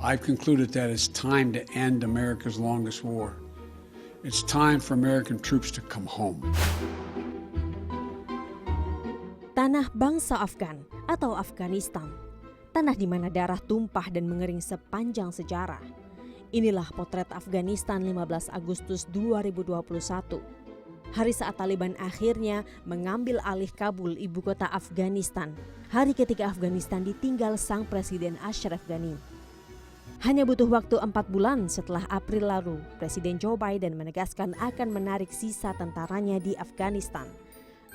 I've concluded that it's time to end America's longest war. It's time for American troops to come home. Tanah bangsa Afgan atau Afghanistan. Tanah di mana darah tumpah dan mengering sepanjang sejarah. Inilah potret Afghanistan 15 Agustus 2021. Hari saat Taliban akhirnya mengambil alih Kabul, ibu kota Afghanistan. Hari ketika Afghanistan ditinggal sang Presiden Ashraf Ghani. Hanya butuh waktu 4 bulan setelah April lalu, Presiden Joe Biden menegaskan akan menarik sisa tentaranya di Afghanistan.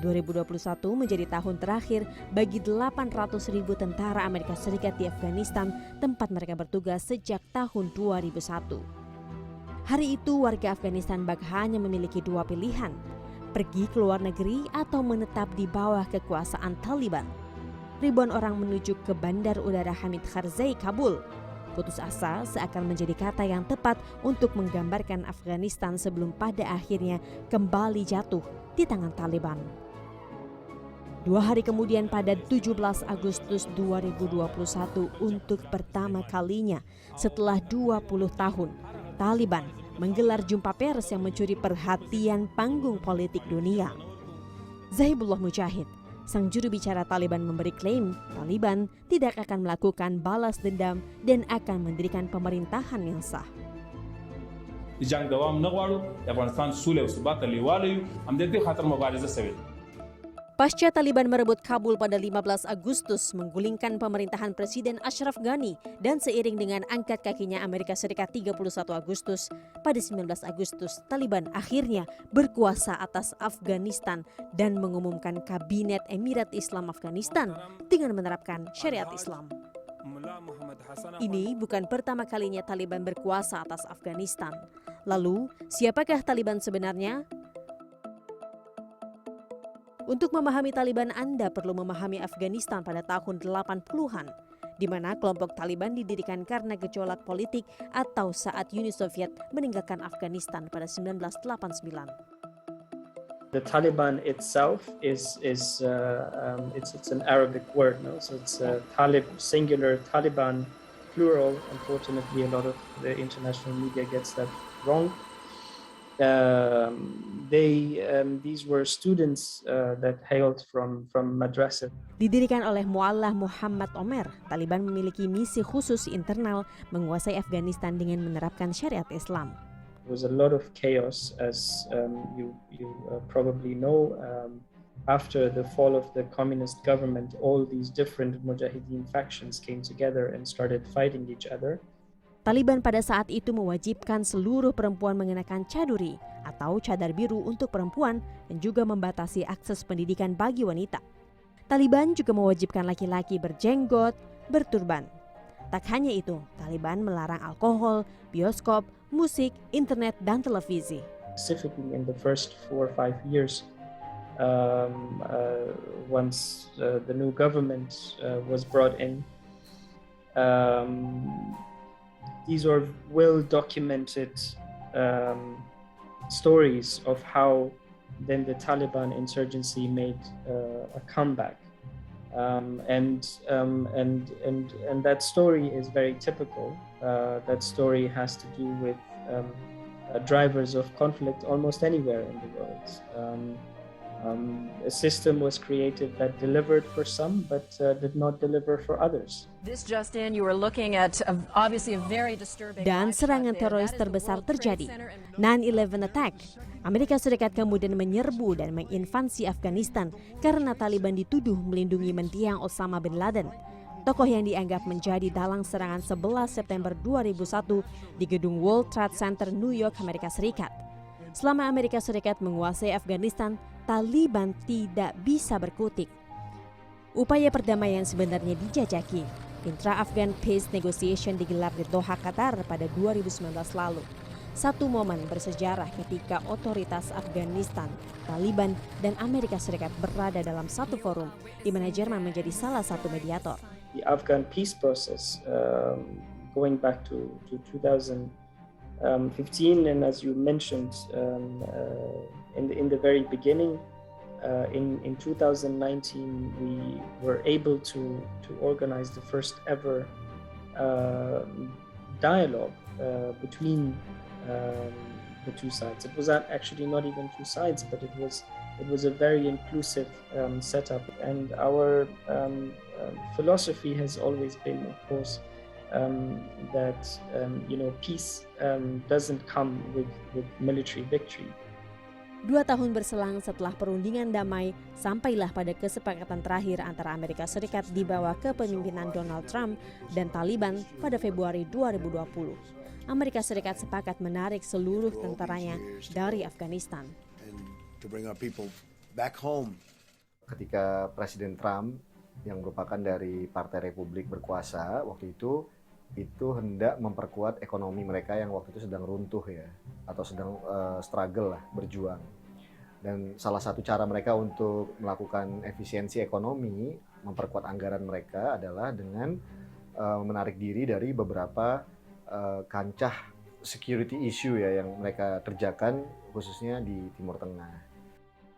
2021 menjadi tahun terakhir bagi 800.000 tentara Amerika Serikat di Afghanistan, tempat mereka bertugas sejak tahun 2001. Hari itu warga Afghanistan hanya memiliki 2 pilihan, pergi ke luar negeri atau menetap di bawah kekuasaan Taliban. Ribuan orang menuju ke Bandar Udara Hamid Karzai, Kabul. Putus asa seakan menjadi kata yang tepat untuk menggambarkan Afghanistan sebelum pada akhirnya kembali jatuh di tangan Taliban. 2 hari kemudian pada 17 Agustus 2021 untuk pertama kalinya setelah 20 tahun, Taliban menggelar jumpa pers yang mencuri perhatian panggung politik dunia. Zahibullah Mujahid, sang juru bicara Taliban, memberi klaim Taliban tidak akan melakukan balas dendam dan akan mendirikan pemerintahan yang sah. جنگ دوام نغواړو د افغانستان سوله او ثبات ته لیواله یو همدې خاطر مبارزه شوې. Pasca Taliban merebut Kabul pada 15 Agustus, menggulingkan pemerintahan Presiden Ashraf Ghani dan seiring dengan angkat kakinya Amerika Serikat 31 Agustus, pada 19 Agustus Taliban akhirnya berkuasa atas Afghanistan dan mengumumkan Kabinet Emirat Islam Afghanistan dengan menerapkan syariat Islam. Ini bukan pertama kalinya Taliban berkuasa atas Afghanistan. Lalu, siapakah Taliban sebenarnya? Untuk memahami Taliban, Anda perlu memahami Afghanistan pada tahun 80-an, di mana kelompok Taliban didirikan karena gejolak politik atau saat Uni Soviet meninggalkan Afghanistan pada 1989. The Taliban itself it's an Arabic word, no? So it's Talib singular, Taliban plural. Unfortunately, a lot of the international media gets that wrong. These were students that hailed from madrasah. Didirikan oleh Muallah Muhammad Omer, Taliban memiliki misi khusus internal menguasai Afghanistan dengan menerapkan syariat Islam. There was a lot of chaos, as you probably know. After the fall of the communist government, all these different Mujahideen factions came together and started fighting each other. Taliban pada saat itu mewajibkan seluruh perempuan mengenakan caduri atau cadar biru untuk perempuan dan juga membatasi akses pendidikan bagi wanita. Taliban juga mewajibkan laki-laki berjenggot, berturban. Tak hanya itu, Taliban melarang alkohol, bioskop, musik, internet, dan televisi. Specifically in the first 4 or 5 years, once the new government was brought in, these are well-documented stories of how then the Taliban insurgency made a comeback, and that story is very typical. That story has to do with drivers of conflict almost anywhere in the world. A system was created that delivered for some, but did not deliver for others. This just in, you were looking at obviously a very disturbing. Dan serangan teroris terbesar terjadi, 9/11 attack. Amerika Serikat kemudian menyerbu dan menginvasi Afghanistan karena Taliban dituduh melindungi mendiang Osama bin Laden, tokoh yang dianggap menjadi dalang serangan 11 September 2001 di gedung World Trade Center, New York, Amerika Serikat. Selama Amerika Serikat menguasai Afghanistan, Taliban tidak bisa berkutik. Upaya perdamaian sebenarnya dijajaki. Intra-Afghan Peace Negotiation digelar di Doha, Qatar pada 2019 lalu. Satu momen bersejarah ketika otoritas Afghanistan, Taliban, dan Amerika Serikat berada dalam satu forum, di mana Jerman menjadi salah satu mediator. The Afghan peace process, going back to 2015, and as you mentioned, in the very beginning, in 2019, we were able to organize the first ever dialogue between the two sides. It was actually not even two sides, but it was a very inclusive setup. And our philosophy has always been, of course, that peace doesn't come with military victory. 2 tahun berselang setelah perundingan damai, sampailah pada kesepakatan terakhir antara Amerika Serikat di bawah kepemimpinan Donald Trump dan Taliban pada Februari 2020. Amerika Serikat sepakat menarik seluruh tentaranya dari Afghanistan. Ketika Presiden Trump yang merupakan dari Partai Republik berkuasa waktu itu hendak memperkuat ekonomi mereka yang waktu itu sedang runtuh ya, atau sedang struggle lah, berjuang. Dan salah satu cara mereka untuk melakukan efisiensi ekonomi, memperkuat anggaran mereka adalah dengan menarik diri dari beberapa kancah security issue ya yang mereka kerjakan khususnya di Timur Tengah.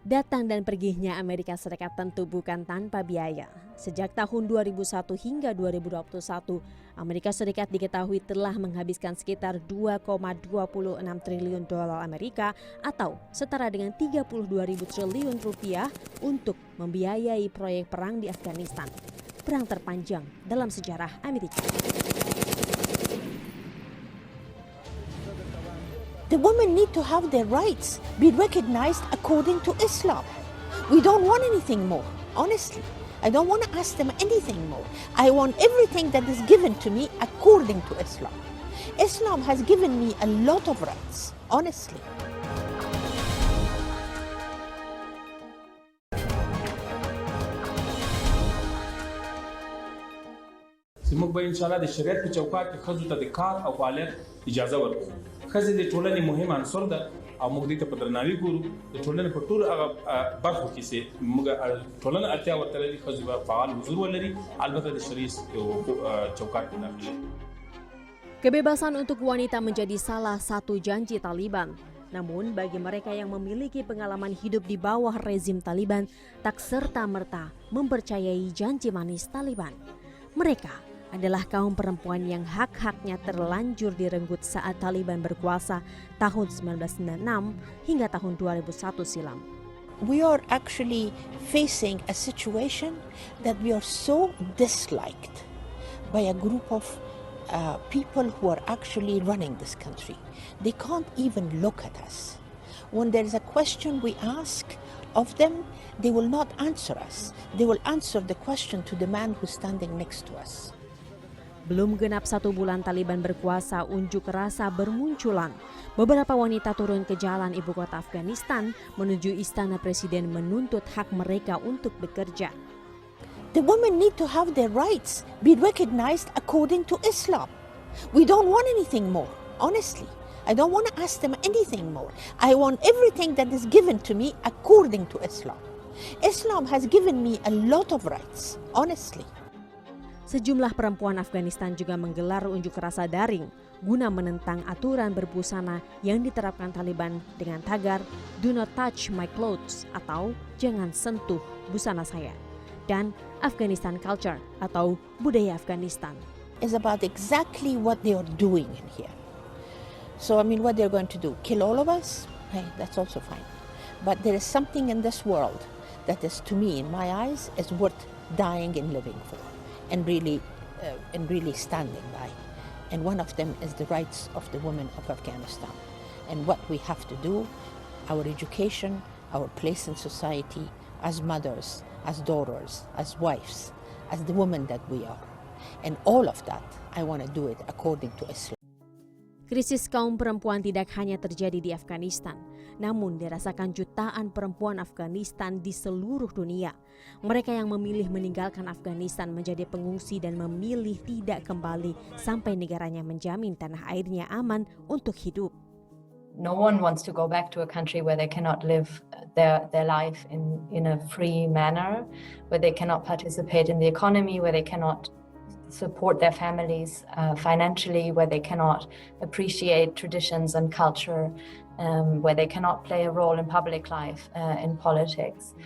Datang dan perginya Amerika Serikat tentu bukan tanpa biaya. Sejak tahun 2001 hingga 2021, Amerika Serikat diketahui telah menghabiskan sekitar 2,26 triliun dolar Amerika atau setara dengan 32.000 triliun rupiah untuk membiayai proyek perang di Afghanistan. Perang terpanjang dalam sejarah Amerika. The women need to have their rights be recognized according to Islam. We don't want anything more, honestly. I don't want to ask them anything more. I want everything that is given to me according to Islam. Islam has given me a lot of rights, honestly. زموږ به ان شاء الله د شریعت په چوکاټ کې ښځو ته د کار او فعالیت اجازه ورکړو. ښځې د ټولنې مهم عنصر ده او موږ دې ته په درناوي ګورو. د ټولنې په ټولو هغه برخو کې چې موږ ټولنه اړتیا ورته لري، ښځو به فعال حضور ولري، البته د شریعت چوکاټ کې داخلي. Kebebasan untuk wanita menjadi salah satu janji Taliban. Namun bagi mereka yang memiliki pengalaman hidup di bawah rezim Taliban, tak serta-merta mempercayai janji manis Taliban. Mereka adalah kaum perempuan yang hak-haknya terlanjur direnggut saat Taliban berkuasa tahun 1996 hingga tahun 2001 silam. We are actually facing a situation that we are so disliked by a group of people who are actually running this country. They can't even look at us. When there is a question we ask of them, they will not answer us. They will answer the question to the man who's standing next to us. Belum genap 1 bulan Taliban berkuasa, unjuk rasa bermunculan. Beberapa wanita turun ke jalan ibu kota Afghanistan menuju istana presiden menuntut hak mereka untuk bekerja. The women need to have their rights be recognized according to Islam. We don't want anything more, honestly. I don't want to ask them anything more. I want everything that is given to me according to Islam. Islam has given me a lot of rights, honestly. Sejumlah perempuan Afghanistan juga menggelar unjuk rasa daring guna menentang aturan berbusana yang diterapkan Taliban dengan tagar "Do not touch my clothes" atau "Jangan sentuh busana saya", dan Afghanistan culture atau budaya Afghanistan. Is about exactly what they are doing in here. So I mean, what they're going to do? Kill all of us? Hey, that's also fine. But there is something in this world that is, to me, in my eyes, is worth dying and living for. And really standing by. And one of them is the rights of the women of Afghanistan. And what we have to do, our education, our place in society, as mothers, as daughters, as wives, as the women that we are. And all of that, I want to do it according to Islam. Krisis kaum perempuan tidak hanya terjadi di Afghanistan, namun dirasakan jutaan perempuan Afghanistan di seluruh dunia. Mereka yang memilih meninggalkan Afghanistan menjadi pengungsi dan memilih tidak kembali sampai negaranya menjamin tanah airnya aman untuk hidup. No one wants to go back to a country where they cannot live their life in a free manner, where they cannot participate in the economy, where they cannot support their families financially, where they cannot appreciate traditions and culture, where they cannot play a role in public life, in politics.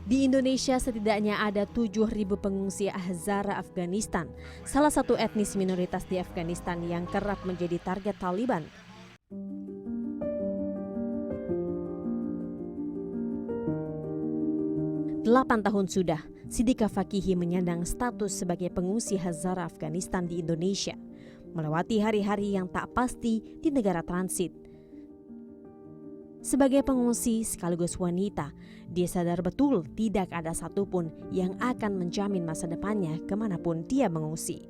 Di Indonesia setidaknya ada 7.000 pengungsi Hazara Afghanistan, salah satu etnis minoritas di Afghanistan yang kerap menjadi target Taliban. Delapan tahun sudah, Sidika Fakihi menyandang status sebagai pengungsi Hazara Afghanistan di Indonesia, melewati hari-hari yang tak pasti di negara transit. Sebagai pengungsi sekaligus wanita, dia sadar betul tidak ada satupun yang akan menjamin masa depannya kemanapun dia mengungsi.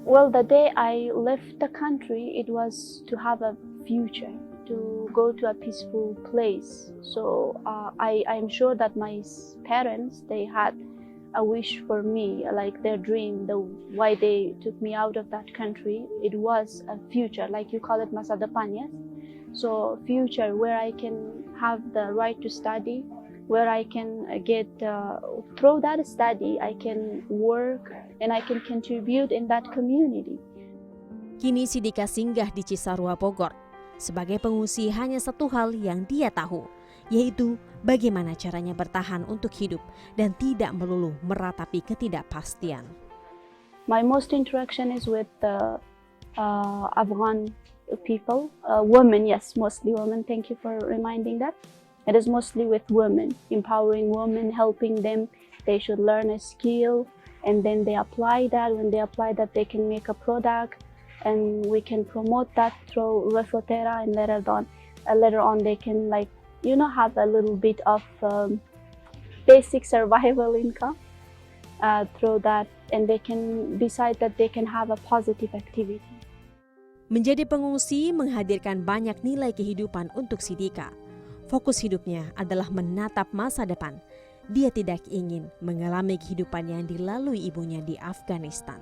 Well, the day I left the country, it was to have a future, to go to a peaceful place. So I'm sure that my parents, they had a wish for me, like their dream, why they took me out of that country. It was a future, like you call it masa depan, yes? So future where I can have the right to study, where I can get, through that study, I can work and I can contribute in that community. Kini Sidika singgah di Cisarua, Bogor. Sebagai pengungsi hanya satu hal yang dia tahu, yaitu bagaimana caranya bertahan untuk hidup dan tidak melulu meratapi ketidakpastian. My most interaction is with the Afghan people, women, yes, mostly women. Thank you for reminding that. It is mostly with women, empowering women, helping them. They should learn a skill and then they apply that. When they apply that, they can make a product and we can promote that through Refotera, and later on they can, like, you know, have a little bit of basic survival income through that, and they can decide that they can have a positive activity. Menjadi pengungsi menghadirkan banyak nilai kehidupan untuk Sidika. Fokus hidupnya adalah menatap masa depan. Dia tidak ingin mengalami kehidupan yang dilalui ibunya di Afghanistan.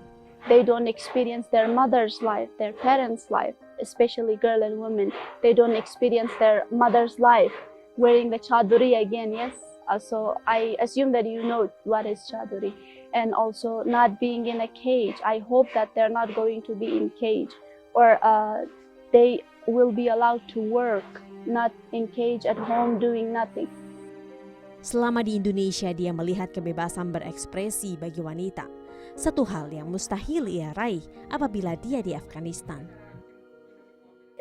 They don't experience their mother's life, their parents' life, especially girl and women. They don't experience their mother's life wearing the chadori again, yes? So I assume that you know what is chadori. And also not being in a cage. I hope that they're not going to be in cage. Or they will be allowed to work, not in cage at home doing nothing. Selama di Indonesia, dia melihat kebebasan berekspresi bagi wanita. Satu hal yang mustahil ia raih apabila dia di Afghanistan.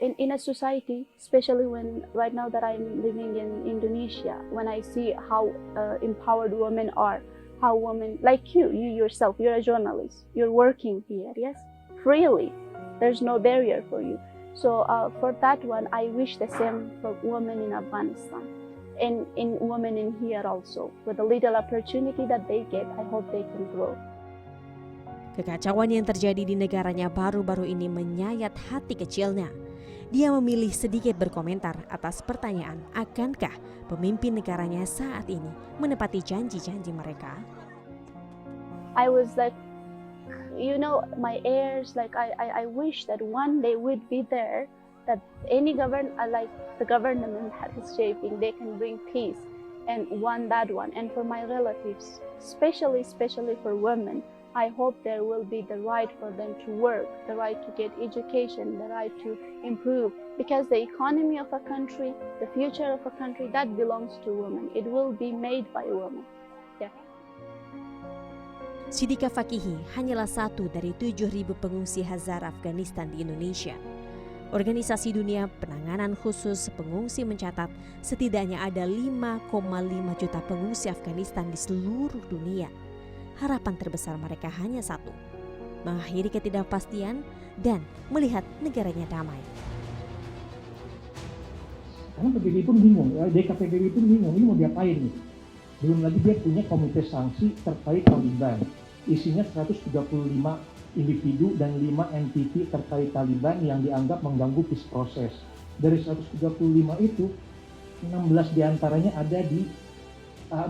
In a society, especially when right now that I'm living in Indonesia, when I see how empowered women are, how women like you yourself, you're a journalist, you're working here, yes, freely. There's no barrier for you. So for that one, I wish the same for women in Afghanistan and in women in here also. With a little opportunity that they get, I hope they can grow. Kekacauan yang terjadi di negaranya baru-baru ini menyayat hati kecilnya. Dia memilih sedikit berkomentar atas pertanyaan, akankah pemimpin negaranya saat ini menepati janji-janji mereka? I was like, you know, my heirs, like I wish that one day would be there, that any like the government that is shaping, they can bring peace and that one. And for my relatives, especially for women, I hope there will be the right for them to work, the right to get education, the right to improve, because the economy of a country, the future of a country, that belongs to women. It will be made by women. Yeah. Sidika Fakihi hanyalah satu dari 7.000 pengungsi Hazara Afghanistan di Indonesia. Organisasi Dunia Penanganan Khusus Pengungsi mencatat setidaknya ada 5,5 juta pengungsi Afghanistan di seluruh dunia. Harapan terbesar mereka hanya satu, mengakhiri ketidakpastian dan melihat negaranya damai. Karena PBB pun bingung, ya, DKPBB pun bingung, ini mau diapain nih? Belum lagi dia punya komite sanksi terkait Taliban. Isinya 135 individu dan 5 entiti terkait Taliban yang dianggap mengganggu peace process. Dari 135 itu, 16 diantaranya ada di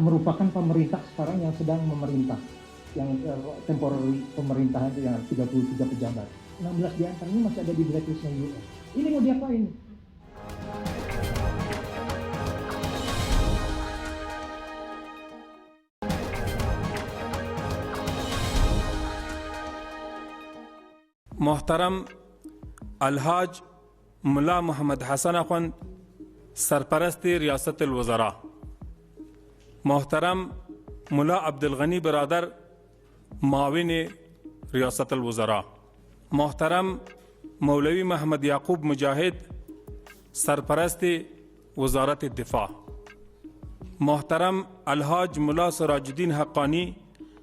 merupakan pemerintah sekarang yang sedang memerintah. Yang temporary pemerintahan itu yang 33 pejabat. 16 diantaranya masih ada di blacklistnya UN. Ini mau diapain? محترم الحاج ملا محمد حسن اخوند سرپرست ریاست الوزراء محترم ملا عبدالغنی برادر معاون ریاست الوزراء، محترم مولوی محمد یعقوب مجاهد سرپرست وزارت الدفاع، محترم الحاج ملا سراج الدین حقانی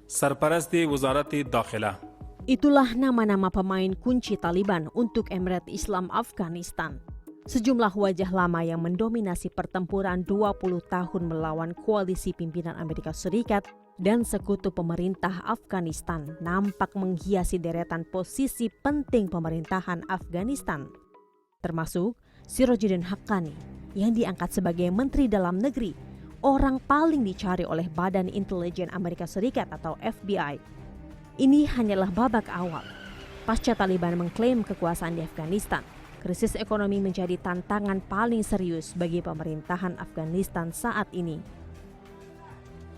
سرپرست وزارت داخله. Itulah nama-nama pemain kunci Taliban untuk Emirat Islam Afghanistan. Sejumlah wajah lama yang mendominasi pertempuran 20 tahun melawan koalisi pimpinan Amerika Serikat dan sekutu pemerintah Afghanistan nampak menghiasi deretan posisi penting pemerintahan Afghanistan. Termasuk Sirajuddin Haqqani yang diangkat sebagai Menteri Dalam Negeri, orang paling dicari oleh Badan Intelijen Amerika Serikat atau FBI. Ini hanyalah babak awal. Pasca Taliban mengklaim kekuasaan di Afghanistan, krisis ekonomi menjadi tantangan paling serius bagi pemerintahan Afghanistan saat ini.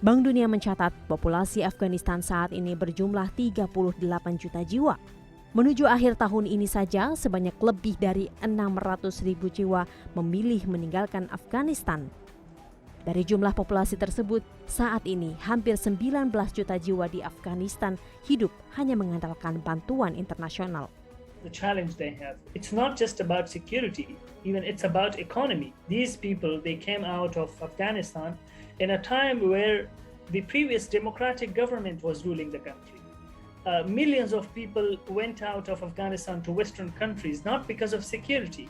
Bank Dunia mencatat populasi Afghanistan saat ini berjumlah 38 juta jiwa. Menuju akhir tahun ini saja, sebanyak lebih dari 600.000 jiwa memilih meninggalkan Afghanistan. Dari jumlah populasi tersebut, saat ini hampir 19 juta jiwa di Afghanistan hidup hanya mengandalkan bantuan internasional. The challenge they have, it's not just about security, even it's about economy. These people, they came out of Afghanistan in a time where the previous democratic government was ruling the country. Millions of people went out of Afghanistan to Western countries, not because of security.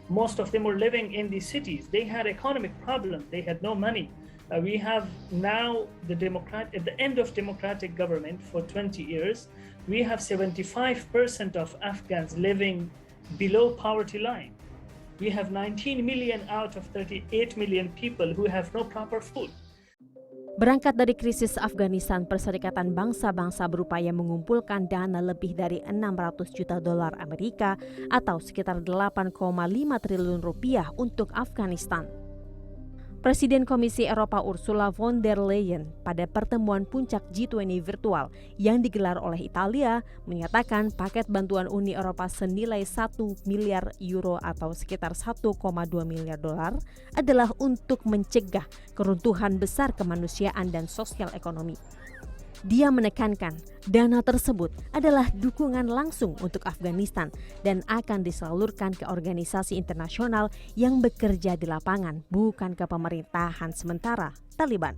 Most of them were living in the cities. They had economic problems. They had no money. We have now at the end of democratic government for 20 years, we have 75% of Afghans living below poverty line. We have 19 million out of 38 million people who have no proper food. Berangkat dari krisis Afghanistan, Perserikatan Bangsa-Bangsa berupaya mengumpulkan dana lebih dari 600 juta dolar Amerika atau sekitar 8,5 triliun rupiah untuk Afghanistan. Presiden Komisi Eropa Ursula von der Leyen pada pertemuan puncak G20 virtual yang digelar oleh Italia menyatakan paket bantuan Uni Eropa senilai 1 miliar euro atau sekitar 1,2 miliar dolar adalah untuk mencegah keruntuhan besar kemanusiaan dan sosial ekonomi. Dia menekankan dana tersebut adalah dukungan langsung untuk Afghanistan dan akan disalurkan ke organisasi internasional yang bekerja di lapangan, bukan ke pemerintahan sementara Taliban.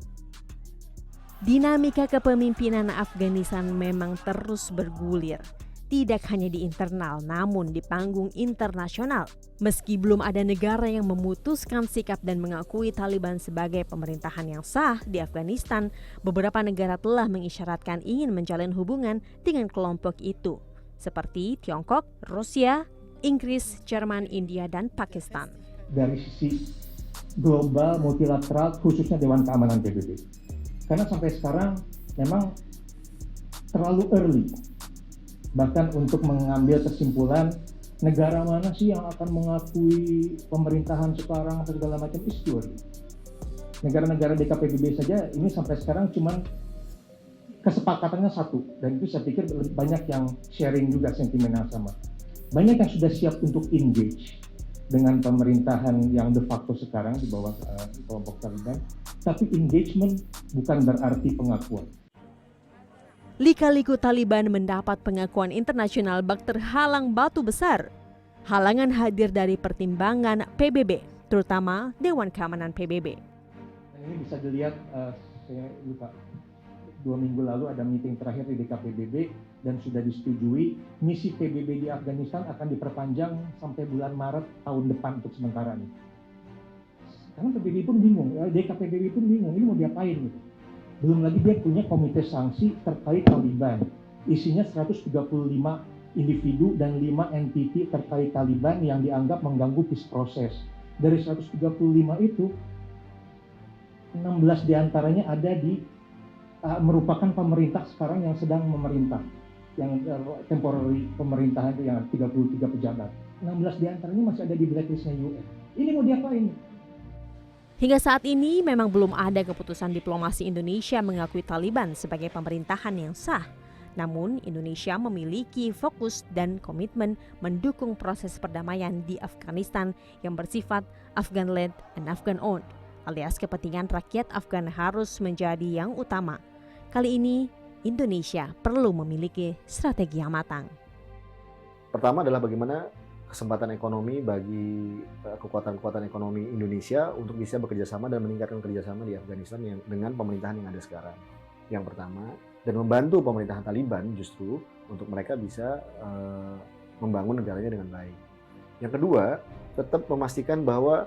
Dinamika kepemimpinan Afghanistan memang terus bergulir, tidak hanya di internal namun di panggung internasional. Meski belum ada negara yang memutuskan sikap dan mengakui Taliban sebagai pemerintahan yang sah di Afghanistan, beberapa negara telah mengisyaratkan ingin menjalin hubungan dengan kelompok itu, seperti Tiongkok, Rusia, Inggris, Jerman, India, dan Pakistan. Dari sisi global multilateral, khususnya Dewan Keamanan PBB. Karena sampai sekarang memang terlalu early, bahkan untuk mengambil kesimpulan negara mana sih yang akan mengakui pemerintahan sekarang atau segala macam istiwa. Negara-negara DKPBB saja ini sampai sekarang cuman kesepakatannya satu, dan itu saya pikir banyak yang sharing juga sentimen yang sama. Banyak yang sudah siap untuk engage dengan pemerintahan yang de facto sekarang di bawah kelompok Taliban, tapi engagement bukan berarti pengakuan. Lika-liku Taliban mendapat pengakuan internasional bak terhalang batu besar. Halangan hadir dari pertimbangan PBB, terutama Dewan Keamanan PBB. Ini bisa dilihat, saya lupa, 2 minggu lalu ada meeting terakhir di DKPBB dan sudah disetujui misi PBB di Afghanistan akan diperpanjang sampai bulan Maret tahun depan untuk sementara nih. Karena PBB pun bingung, DKPBB pun bingung, ini mau diapain gitu. Belum lagi dia punya komite sanksi terkait Taliban. Isinya 135 individu dan 5 entiti terkait Taliban yang dianggap mengganggu peace process. Dari 135 itu, 16 diantaranya ada di merupakan pemerintah sekarang yang sedang memerintah. Yang temporary pemerintahan itu yang 33 pejabat. 16 diantaranya masih ada di blacklistnya UN. Ini mau diapain? Hingga saat ini memang belum ada keputusan diplomasi Indonesia mengakui Taliban sebagai pemerintahan yang sah. Namun Indonesia memiliki fokus dan komitmen mendukung proses perdamaian di Afghanistan yang bersifat Afghan-led and Afghan-owned alias kepentingan rakyat Afgan harus menjadi yang utama. Kali ini, Indonesia perlu memiliki strategi yang matang. Pertama adalah bagaimana kesempatan ekonomi bagi kekuatan-kekuatan ekonomi Indonesia untuk bisa bekerja sama dan meningkatkan kerjasama di Afghanistan dengan pemerintahan yang ada sekarang. Yang pertama, dan membantu pemerintahan Taliban justru untuk mereka bisa membangun negaranya dengan baik. Yang kedua, tetap memastikan bahwa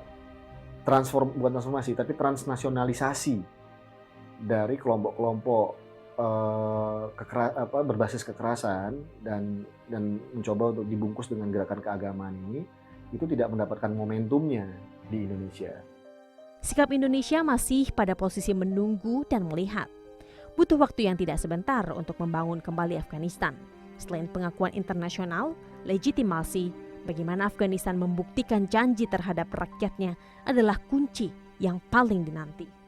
bukan transformasi, tapi transnasionalisasi dari kelompok-kelompok berbasis kekerasan dan mencoba untuk dibungkus dengan gerakan keagamaan ini, itu tidak mendapatkan momentumnya di Indonesia. Sikap Indonesia masih pada posisi menunggu dan melihat. Butuh waktu yang tidak sebentar untuk membangun kembali Afghanistan. Selain pengakuan internasional, legitimasi bagaimana Afghanistan membuktikan janji terhadap rakyatnya adalah kunci yang paling dinanti.